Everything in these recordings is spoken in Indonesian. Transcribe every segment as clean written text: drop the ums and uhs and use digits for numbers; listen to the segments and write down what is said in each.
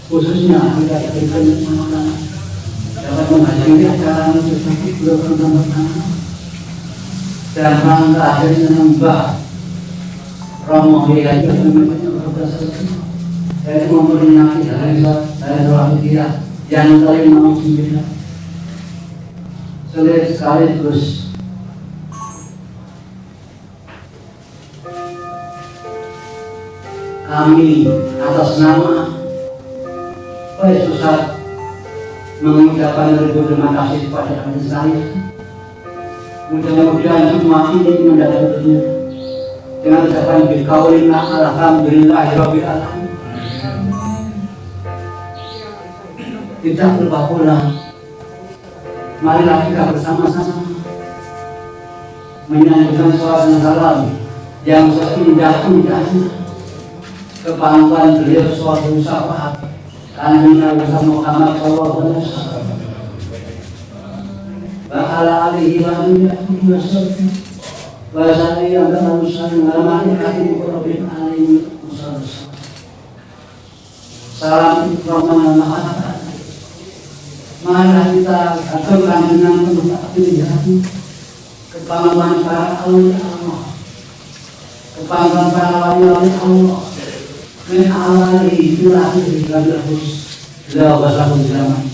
khususnya kita berikan dapat menghadiri acara seperti dan rangka akhirnya menyembah Romo Hidayat saya memperingati hari Wahidiyah yang ke-59 sekaligus kami atas nama Ustaz mengucapkan ribuan terima kasih kepada kalian sekalian. Mudah-mudahan semua ini mendapatkan dengan ucapan biqaulina alhamdulillahirabbil alamin. Tidak lupa pula, marilah kita bersama-sama menyanyikan salawat dan salam yang seindah-indahnya kepangkuan beliau suatu syafaat Nabi Muhammad sallallahu alaihi wasallam wa ala alihi wa sahbihi wasallam wa sallallahu alaihi wasallam. Salam rahmat. Marilah kita aturkan dengan penuh hati kepangkuan para awliya Allah, kepangkuan para wali-wali Allah. Min awali ila akhiri labilahus la wasahun zaman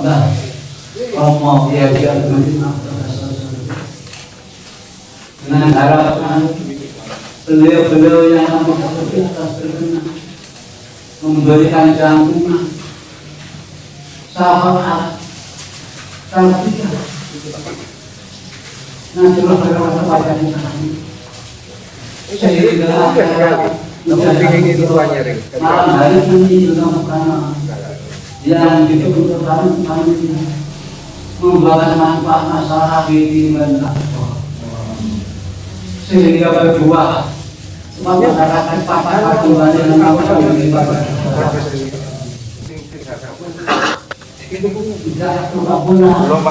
bah Romo Hidayat dengan harapan beliau-beliau yang atas berkenan memberikan santunan syafaat tausiah nantilah berkata pada kami sehingga malam hari ini juga karena yang dibutuhkan kami membawa manfaat masalah di mana sehingga berdua masyarakat pakai kembali dengan apa yang dibawa tidak pernah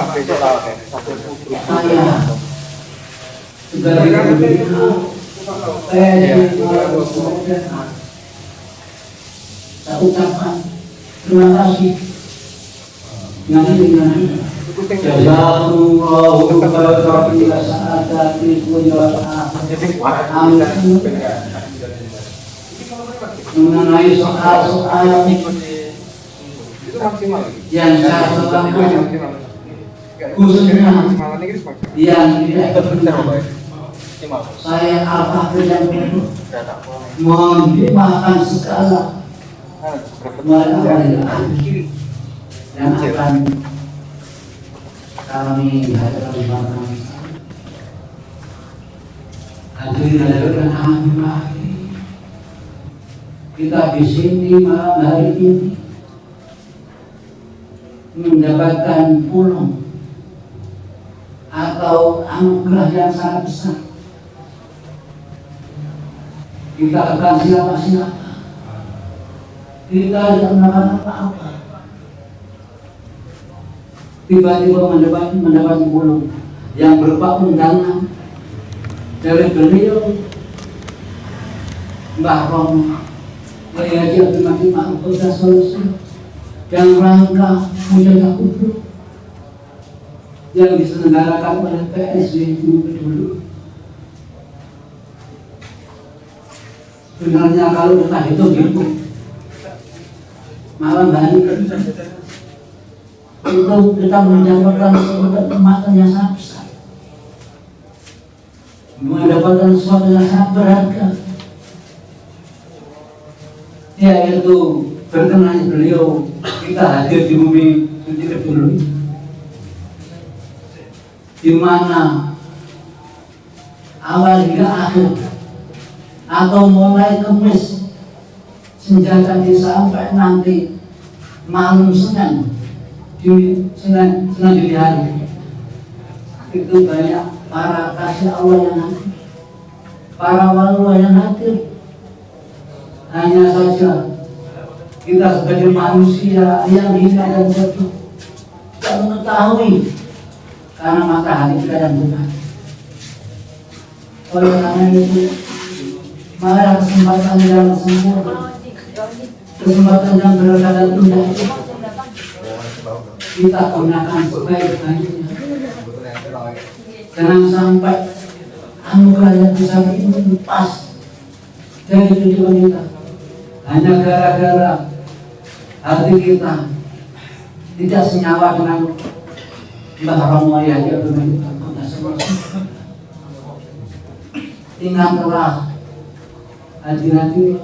saya sebagai saya ucapkan terima kasih dengan jazakumullahu khairan sa'adati mengenai soal-soal yang saya terangkan khususnya yang tidak benar saya apapun yang mohon dimaafkan segala yang akan kami hadapkan hadirin kita di sini malam hari ini mendapatkan pulang atau anugerah yang sangat besar. Kita akan siapa-siapa, kita tidak mendapatkan apa-apa, tiba-tiba mendapat pulang yang berupa undangan dari beliau Mbah Romo Hidayat dan rangka menjaga kubur yang diselenggarakan oleh PSB dulu. Sebenarnya kalau kita hitung malam hari untuk kita mendapatkan kenikmatan yang sangat besar, mendapatkan sesuatu yang sangat berharga, yaitu berkenaan beliau kita hadir di bumi suci dulu, di mana awal hingga akhir atau mulai Kamis senjata sampai nanti malam Senin di Senin dini hari itu banyak para kasih Allah yang hadir, para wali yang hadir. Hanya saja kita sebagai manusia yang hina dan jatuh tidak mengetahui karena matahari kita yang bukan. Oleh karena itu, mari kesempatan yang sempurna kesempatan yang berada dan indah kita gunakan sebaik-baiknya. Jangan sampai anugerah yang bisa ini pas dari tujuan kita hanya gara-gara hati kita tidak senyawa dengan Mbah Romo yang dengan kita. Ingatlah hati-hati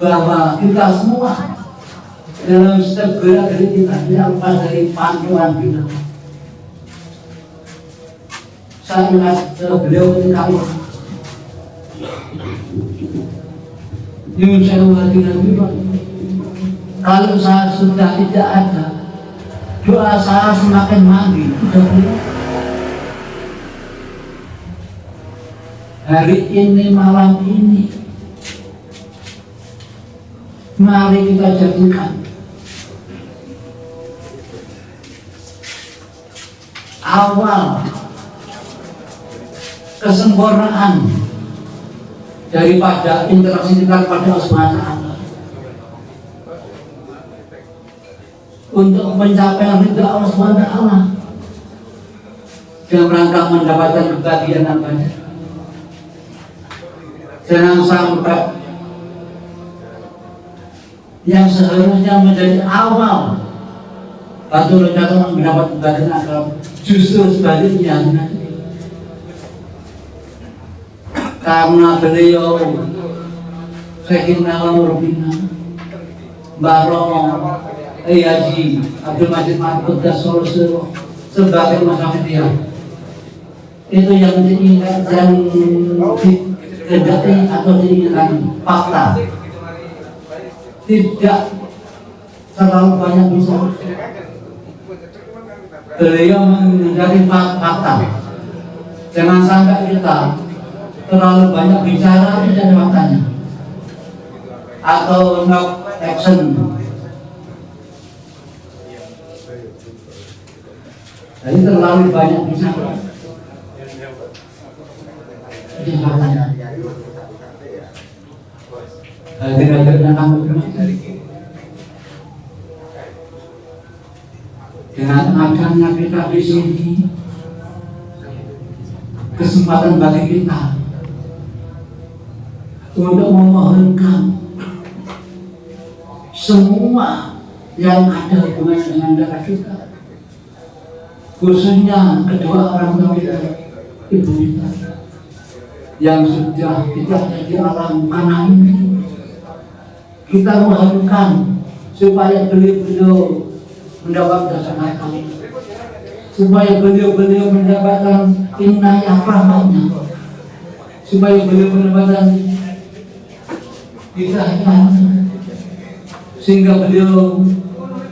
bahwa kita semua dalam setiap gerak dari kita tidak lepas dari pantulan kita. Saya ingat beliau ketika Yun Sewu hati-hati, kalau saya sudah tidak ada, doa saya semakin mandi. Hari ini, malam ini, mari kita jadikan awal kesempurnaan daripada interaksi kita pada Allah SWT untuk pencapaian ridha Allah SWT dalam rangka mendapatkan kebahagiaan yang banyak. Jangan sampai yang seharusnya menjadi awal batu loncatan mendapat kebahagiaan agar justru sebaliknya, karena beliau Sayyidina Rabbina Mbah Romo Haji Abdul Majid Mahfud Dasrul sebagai masyarakat dia itu yang diingatkan atau diingatkan fakta, tidak terlalu banyak bisa beliau menjadi fakta. Jangan sampai kita terlalu banyak bicara tidak ada faktanya atau not action. Jadi terlalu banyak bicara tidak faktanya. Dengan adanya kita di sini, kesempatan bagi kita untuk memohonkan semua yang ada hubungan dengan darah kita, khususnya kedua orang tua kita, ibu kita yang sudah kita di alam mana ini, kita mohonkan supaya beliau mendapatkan kesehatan, supaya beliau mendapatkan inayah rahmatnya, supaya beliau mendapatkan hidayah, sehingga beliau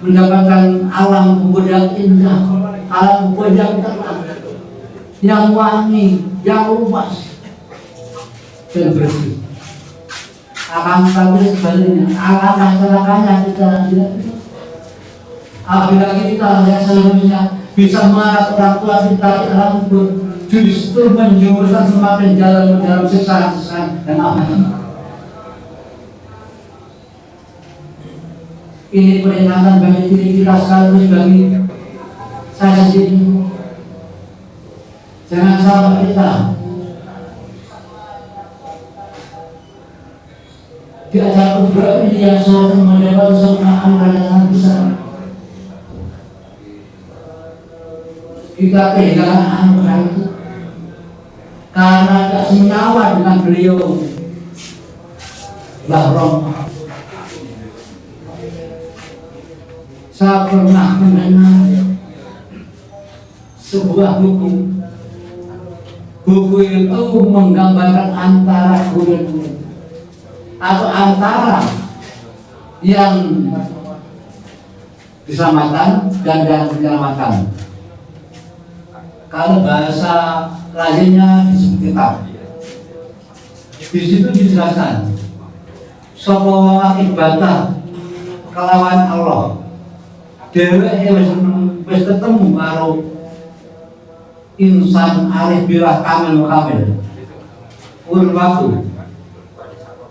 mendapatkan alam kubur yang indah, alam kubur yang tenang, yang wangi, yang luas dan bersih. Akan tapi sebaliknya, akan masyarakatnya kita tidak. Apabila kita yang seharusnya bisa marah orang tua kita di alam kubur, justru menjurusan semakin dalam siksa-siksa dan aman. Ini peringatan bagi diri kita sekaligus bagi saya sendiri. Jangan sampai kita di acara kubur ini yang seharusnya mendapat kesenangan yang besar, kita kehilangan anugerah itu karena tidak senyawa dengan beliau Mbah Romo. Saya pernah mendengar sebuah buku itu menggambarkan antara kulit atau antara yang diselamatkan dan yang menyelamatkan. Kalau bahasa lainnya disebut kitab. Di situ dijelaskan semua ibadah kelawan Allah. Dheweke wis ketemu karo insan arif birah kamil urun waktu.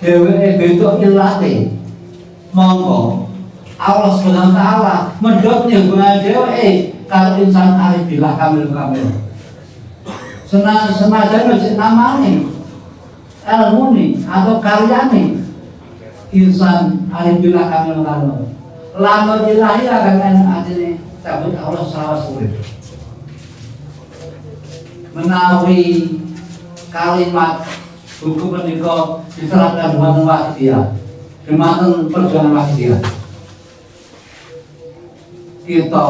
Dheweke betok ilate monggo Allah Subhanahu wa taala medhot nyebut dhewe kalau insan arif billah kamil. Senajan wis namane ilmu nih atau karyane insan arif billah kamil. Lamun ilahi akan adine cabut Allah sawas urip. Menawi kalimat hukum menika diterapkan dumateng wahidiyah, dumateng perjuangan wahidiyah. Kita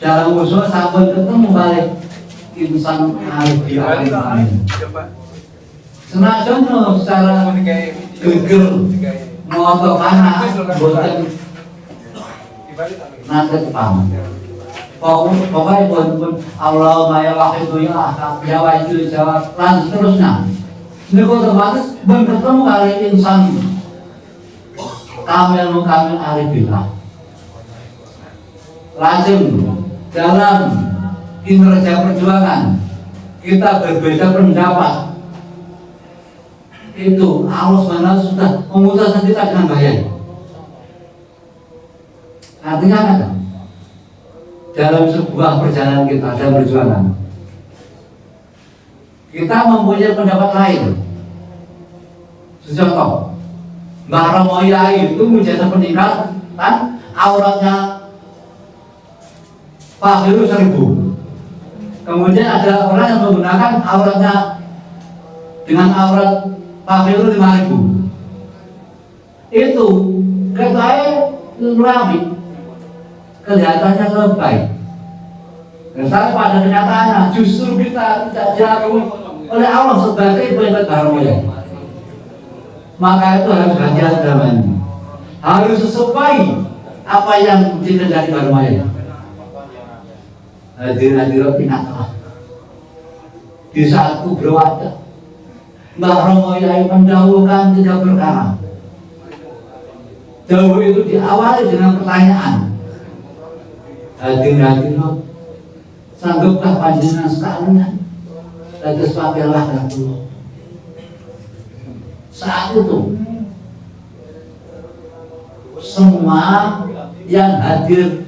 dalam usul sampun ketemu balik insan arif billah kamil. Senajan secara geger moto anak boten nanti paham. Pokoknya pun Allah maya wahidu ya ahkam ya wajib jawab lanjut terusnya. Ini otomatis bertemu kali insan kamil arif billah. Lazim dalam kinerja perjuangan kita berbeda pendapat. Itu Allah SWT sudah memutuskan kita dengan baik. Artinya apa? Dalam sebuah perjalanan kita dalam perjuangan, kita mempunyai pendapat lain. Contoh, Mbah Romo Yai itu menjadi peningkatan auratnya Pak Heru 1000. Kemudian ada orang yang menggunakan auratnya dengan aurat Pak Heru 5000. Itu katanya lebih kelihatannya lebay. Tapi pada kenyataannya justru kita tidak diakui oleh Allah sebagai pengikut Romo. Maka itu harus hati-hati dalam ini. Harus sesuai apa yang dikehendaki Romo. Hadirin ingatlah di saat kubro ada Mbah Romo Yai mendahulukan 3 perkara. Dahulu itu diawali dengan pertanyaan. Hadirin sanggupkah panjenengan sekalian dados pakelah kula. Saat itu semua yang hadir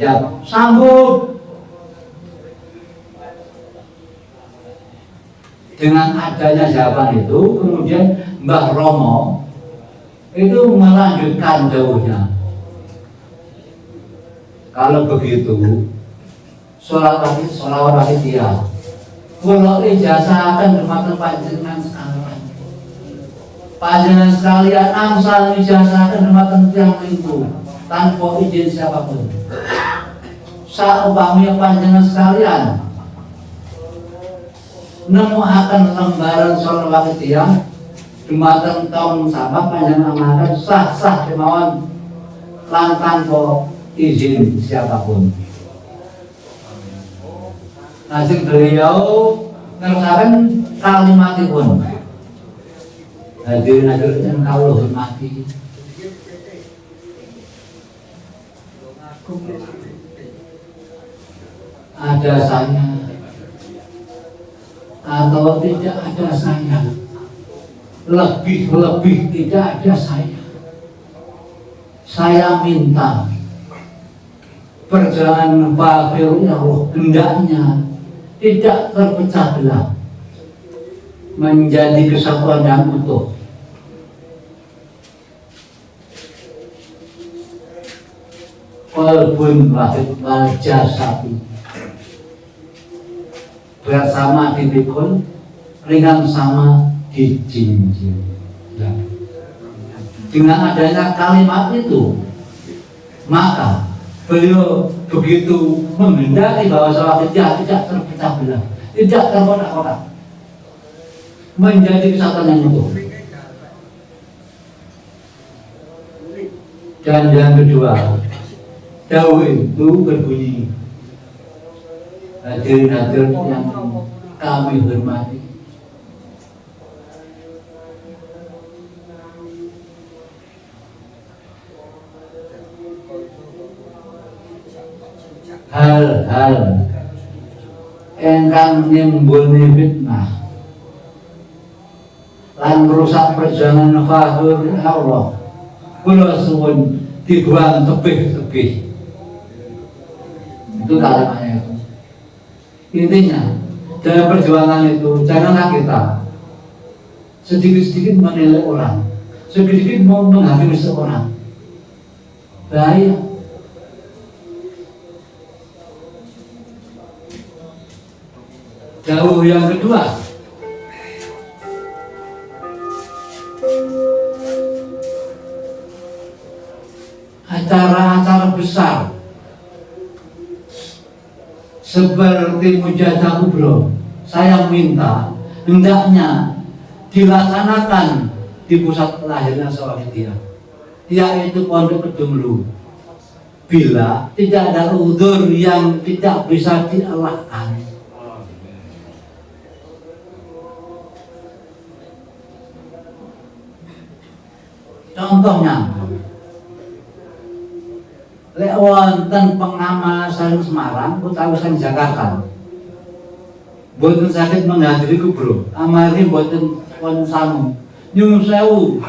ya sanggup. Dengan adanya jawaban itu, kemudian Mbah Romo itu melanjutkan jauhnya. Kalau begitu, sholawat wahidiyah, kula ijazahkan dumateng panjenengan sekalian. Panjenengan sekalian angsal ijazahkan dumateng tiyang lingku tanpa izin siapapun. Saumpamanya panjenengan sekalian nemu akan lembaran sholawat wahidiyah dumateng taun sama panjenengan akan sah-sah kemauan lan tanpa izin siapapun. Nasib beliau ngerjakan kalimatipun. Hadirin yang kawula hormati. Ada saya atau tidak ada saya, lebih tidak ada saya. Saya minta perjalanan Bakhir ya Allah hendaknya tidak terpecah belah, menjadi kesatuan yang utuh. Qalbun wahid wal jasadi, berat sama dipikul, ringan sama dijinjing. Ya. Dengan adanya kalimat itu, maka beliau begitu menghendaki bahwa sholat tidak terpecah belah, tidak terkotak-kotak, menjadi kesatuan yang utuh. Dan yang kedua, dawuh itu berbunyi, hadirin yang kami hormati, hal-hal engkang nimbulni fitnah lan merusak perjalanan Bakhir Allah kula suwun dibuang tebih-tebih. Itu kalimatnya itu. Intinya dalam perjuangan itu janganlah kita sedikit-sedikit menilai orang, sedikit-sedikit mau menghakimi seorang. Bahaya. Jauh yang kedua, acara-acara besar seperti Mujahadah Kubro, saya minta hendaknya dilaksanakan di pusat lahirnya Sawahidiyah, yaitu Pondok Kedunglu. Bila tidak ada udzur yang tidak bisa dielakkan, contohnya lek wonten pengamal saking Semarang utawi saking Jakarta boten saged menghadiri kubro amargi boten wonten samu nyuwun sewu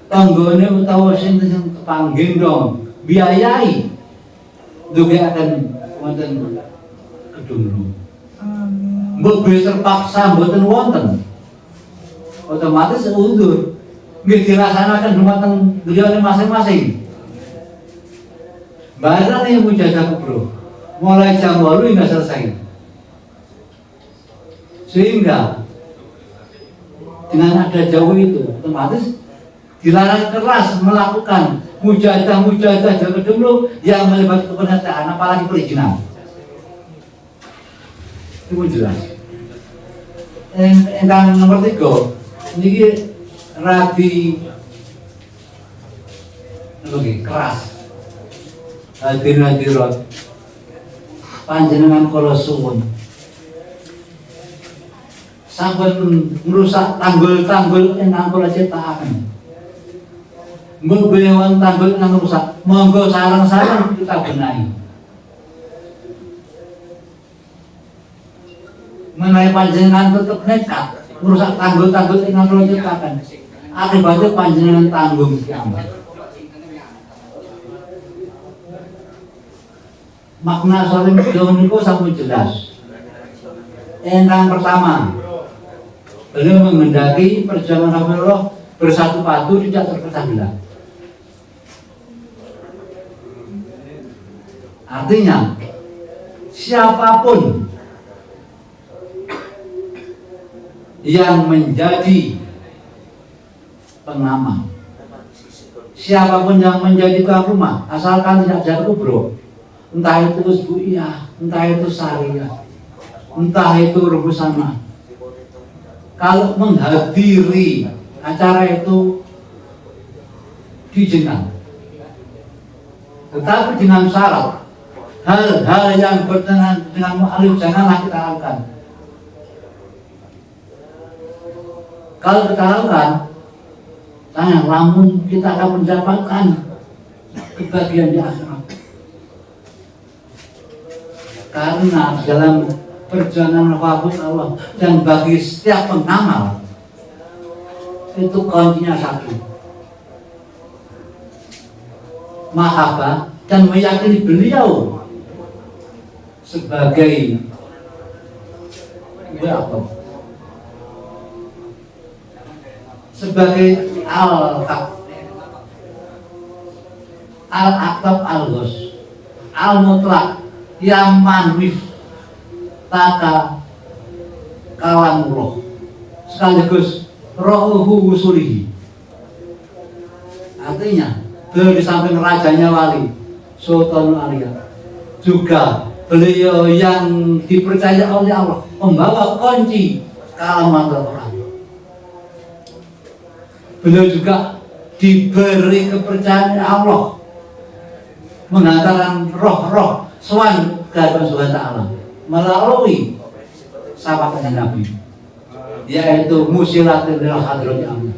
tanggane utawa sing kepanggih dong biayai ndongaaken wonten Kedunglu. Mbok terpaksa boten wonten otomatis undur nggih dilaksanakan dumateng beliau masing-masing. Barang yang Mujahadah Kubro mulai jam 8 hingga selesai, sehingga dengan ada jauh itu otomatis dilarang keras melakukan mujahadah Kedunglu yang melibatkan kepesertaan apalagi perizinan. Itu jelas. Yang nomor 3 ini rabi lebih keras. Hadirat panjenengan kula suwun sampun merusak tanggul-tanggul ingkang kula ciptakaken. Mbok benewan tanggul ingkang rusak, monggo sareng-sareng kita benahi. Menawi panjenengan tetep nekat merusak tanggul-tanggul ingkang kula ciptakaken, akibatnya panjenengan tanggung kiamat. Makna saling jauh itu sangat jelas. Yang pertama, beliau menghendaki perjuangan Rasulullah bersatu padu tidak terpecah belah. Artinya, siapapun yang menjadi pengamal, siapapun yang menjadi tuan rumah, asalkan tidak jadi kubro, entah itu usbuiyah, entah itu syariah, entah itu rubusana, kalau menghadiri acara itu diizinkan, tetapi dengan syarat hal-hal yang bertentangan dengan mu'alif janganlah kita lakukan. Kalau kita lakukan, lamun kita akan mendapatkan kebahagiaan di akhirat. Karena dalam perjalanan wahid Allah dan bagi setiap pengamal itu kuncinya satu, mahabbah dan meyakini beliau sebagai apa? Sebagai al-aqtab al-ghos al-mutlaq yang manwif taka kalam roh sekaligus rohuhu wusulihi. Artinya beliau di samping rajanya wali Sultan Alia juga beliau yang dipercaya oleh Allah membawa kunci kalam Al-Quran. Beliau juga diberi kepercayaan Allah menghantarkan roh-roh Sowan kepada Subhanahu wa ta'ala melalui sahabatnya Nabi, yaitu musilatul hadrati Allah.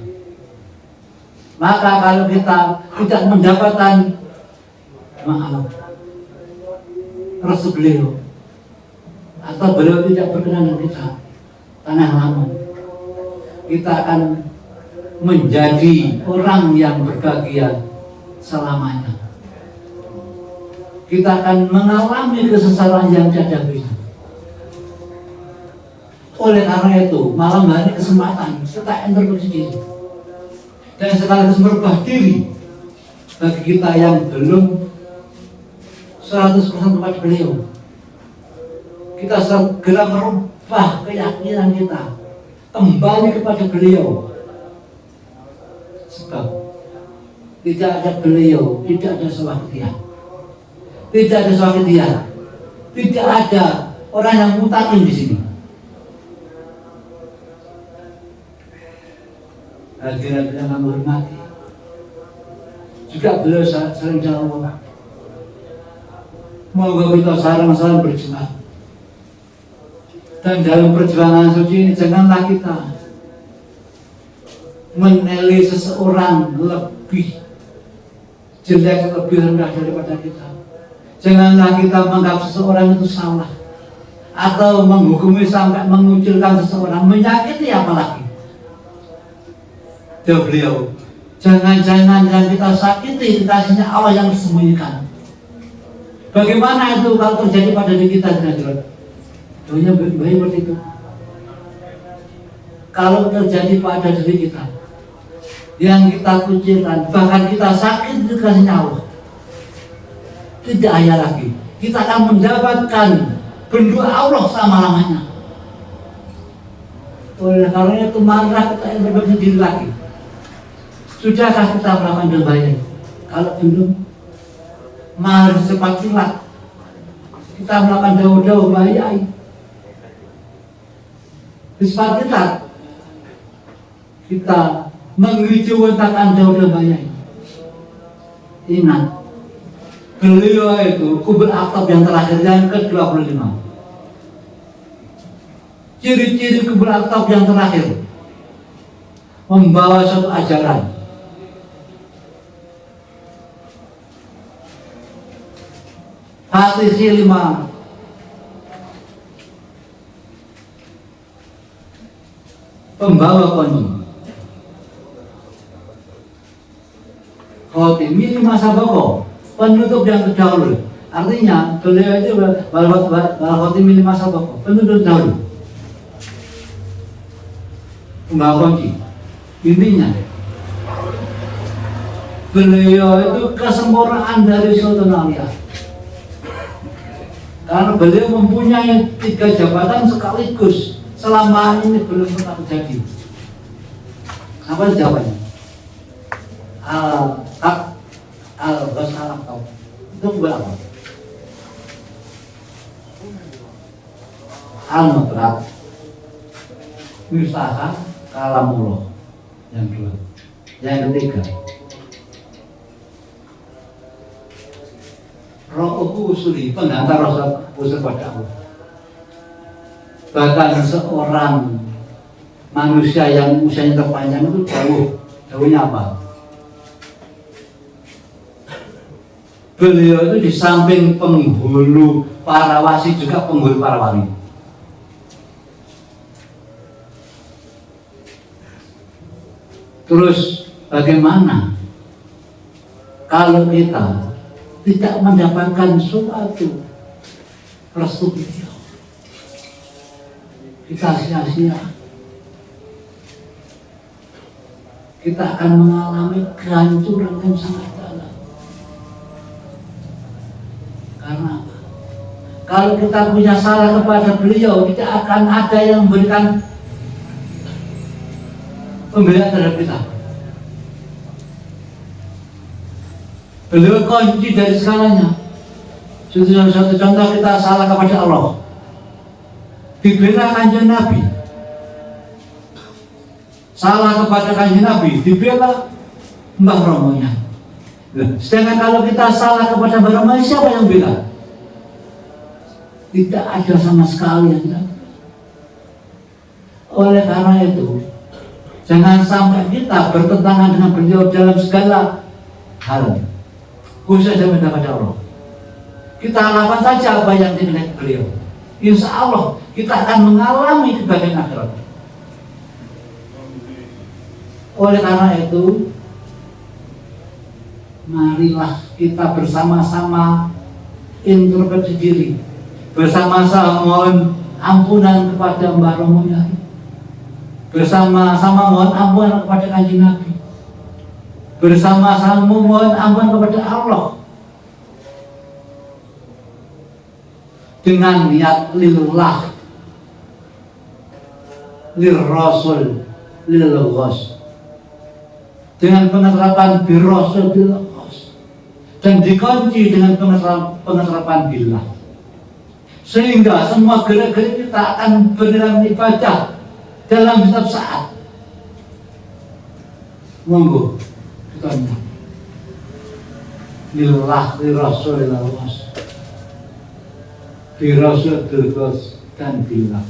Maka kalau kita tidak mendapatkan maaf restu beliau atau beliau tidak berkenan dengan kita tanah lama, kita akan menjadi orang yang berbahagia selamanya. Kita akan mengalami kesesaran yang tiada habis. Oleh karena itu, malam hari kesempatan kita introspeksi diri dan sekaligus merubah diri bagi kita yang belum 100% kepada beliau. Kita segera merubah keyakinan kita kembali kepada beliau, sebab tidak ada beliau, tidak ada selain dia. Tidak ada selain dia. Tidak ada orang yang mutakin di sini. Hadirin yang kami hormati, juga beliau sering jawab, moga kita sarang-sarang berjuang. Dan dalam perjuangan suci ini janganlah kita menilai seseorang lebih jelek, lebih rendah daripada kita. Janganlah kita menganggap seseorang itu salah atau menghukumi sampai mengucilkan seseorang, menyakiti apalagi. Jawab beliau, jangan-jangan yang kita sakiti dikasihnya Allah yang disembunyikan. Bagaimana itu kalau terjadi pada diri kita? Doanya baik seperti itu. Kalau terjadi pada diri kita yang kita kucilkan, bahkan kita sakit dikasihnya Allah, tidak ayah lagi. Kita akan mendapatkan bendua Allah selama-lamanya. Oleh karena itu marilah kita introspeksi diri lagi. Sudahkah kita melakukan yang baik? Kalau belum, mari cepat kilat kita melakukan jauh-jauh baik. Cepat kita menghijaukan jauh-jauh baik. Ingat, beliau itu kubur aktab yang terakhir yang ke-25. Ciri-ciri kubur aktab yang terakhir membawa suatu ajaran. Fatihah 5 pembawa koni. Khotimi 5 sabako, penutup yang terdahulu. Artinya beliau itu khotimi 5 sabako, penutup dahulu. Pembawa kunci. Intinya beliau itu kesempurnaan dari suatu nalia. Karena beliau mempunyai 3 jabatan sekaligus. Selama ini belum pernah terjadi. Apa jawabannya? Al-Basarab tahu. Itu berapa? Al-Madrab, Miftah, Kalamullah. Yang 2. Yang ketiga, Roh Usuli, pengantar Rasul usul pada Allah. Bahkan seorang manusia yang usianya terpanjang itu jauhnya apa? Beliau itu di samping penghulu para wasi juga penghulu para wali. Terus bagaimana kalau kita tidak mendapatkan suatu restu beliau? Kita sia-sia. Kita akan mengalami kehancuran yang sangat dalam. Karena apa? Kalau kita punya salah kepada beliau, tidak akan ada yang memberikan pembelaan terhadap kita. Beliau kunci dari segalanya. Satu contoh, kita salah kepada Allah, dibela kanjeng Nabi. Salah kepada kanjeng Nabi, dibela Mbah Romonya. Sedangkan kalau kita salah kepada Mbah Romonya, siapa yang bela? Tidak ada sama sekali yang tidak. Oleh karena itu, jangan sampai kita bertentangan dengan beliau dalam segala hal, khususnya kepada Allah. Kita lakukan saja apa yang diinginkan beliau. Insya Allah kita akan mengalami kebahagiaan akhirat. Oleh karena itu, marilah kita bersama-sama introspeksi diri, bersama-sama mohon ampunan kepada Mbah Romo Yai, bersama-sama mohon ampunan kepada Kanjeng Nabi, bersama-sama mohon ampunan kepada Allah, dengan niat lillah, lil rasul, lil ghos, dengan penerapan bir rasul bil ghos, dan dikunci dengan penerapan billah, sehingga semua gerak-gerik kita akan berdalam ibadah dalam setiap saat. Monggo kita lillah, lil rasul, lil ghos, bir rasul bil ghos, dan billah.